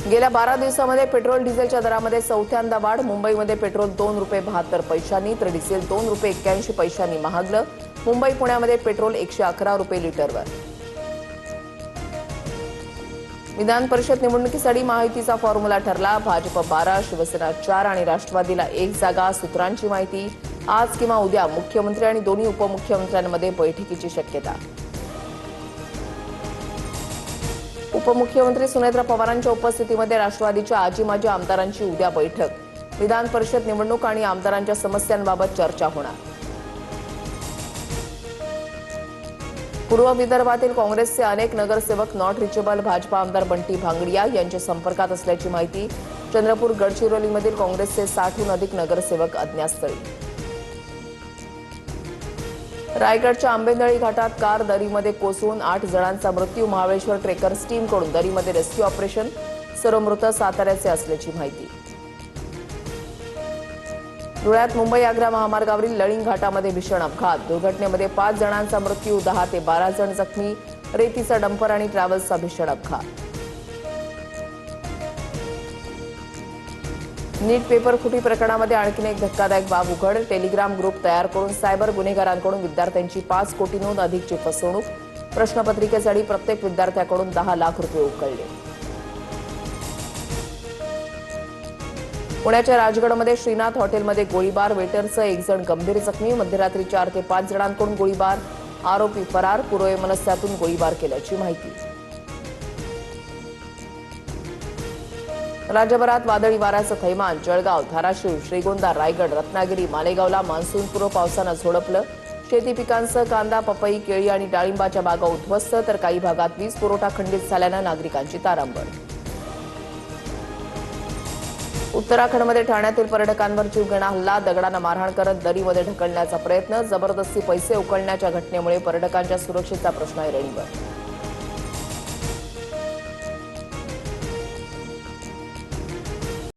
गेल्या 12 दिवसांमध्ये पेट्रोल डिझेलच्या दरामध्ये चौथ्यांदा वाढ। मुंबईमध्ये पेट्रोल ₹2.72 तर डिझेल ₹2.81 महागलं। मुंबई पुण्यामध्ये पेट्रोल ₹111 लिटरवर। विधान परिषद निवडणुकीसाठी महायुतीचा फॉर्म्युला ठरला। भाजप 12, शिवसेना 4 आणि राष्ट्रवादीला 1 जागा। सूत्रांची माहिती, आज किंवा उद्या मुख्यमंत्री आणि दोन्ही उपमुख्यमंत्र्यांमध्ये बैठकीची शक्यता। उपमुख्यमंत्री सुनेत्रा पवारांच्या उपस्थितीमध्ये राष्ट्रवादीच्या आजी-माजी आमदारांची उद्या बैठक। विधान परिषद निवडणूक आणि आमदारांच्या समस्यांबाबत चर्चा होणार। पूर्व विदर्भातील काँग्रेसचे अनेक नगरसेवक नॉट रिचेबल। भाजप आमदार बंटी भांगडिया यांच्या संपर्कात असल्याची माहिती। चंद्रपूर गडचिरोलीमधील काँग्रेसचे 60हून अधिक नगरसेवक अज्ञातस्थळी। रायगडच्या आंबेनळी घाटात कार दरीमध्ये कोसळून 8 जणांचा मृत्यू। महाबळेश्वर ट्रेकर्स टीमकडून दरीमध्ये रेस्क्यू ऑपरेशन। सर्व मृत साताऱ्याचे असल्याची माहिती। धुळ्यात मुंबई आग्रा महामार्गावरील लळिंग घाटामध्ये भीषण अपघात। दुर्घटनेमध्ये 5 जणांचा मृत्यू, 10 ते 12 जण जखमी। रेतीचा डंपर आणि ट्रॅव्हल्सचा भीषण अपघात। नीट पेपर फुटी प्रकरणामध्ये आणखी एक धक्कादायक बाब उघड। टेलिग्राम ग्रुप तयार करून सायबर गुन्हेगारांकडून विद्यार्थ्यांची 5 कोटींहून अधिकची फसवणूक। प्रश्नपत्रिकेसाठी प्रत्येक विद्यार्थ्याकडून 10 लाख रुपये उकळले। पुण्याच्या राजगडमध्ये श्रीनाथ हॉटेलमध्ये गोळीबार। वेटरसह 1 जण गंभीर जखमी। मध्यरात्री 4 ते 5 जणांकडून गोळीबार। आरोपी फरार। पुरवे मनस्त्यातून गोळीबार केल्याची माहिती। राज्यभरात वादळी वाऱ्याचं थैमान। जळगाव, धाराशिव, श्रीगोंदा, रायगड, रत्नागिरी, मालेगावला मान्सूनपूर्व पावसानं झोडपलं। शेती पिकांसह कांदा, पपई, केळी आणि डाळिंबाच्या बागा उद्ध्वस्त, तर काही भागात वीज पुरवठा खंडित झाल्यानं नागरिकांची तारांबळ। उत्तराखंडमध्ये ठाण्यातील पर्यटकांवर जीवघेणा हल्ला। दगडानं मारहाण करत दरीमध्ये ढकलण्याचा प्रयत्न। जबरदस्ती पैसे उकळण्याच्या घटनेमुळे पर्यटकांच्या सुरक्षेचा प्रश्न ऐरणीवर।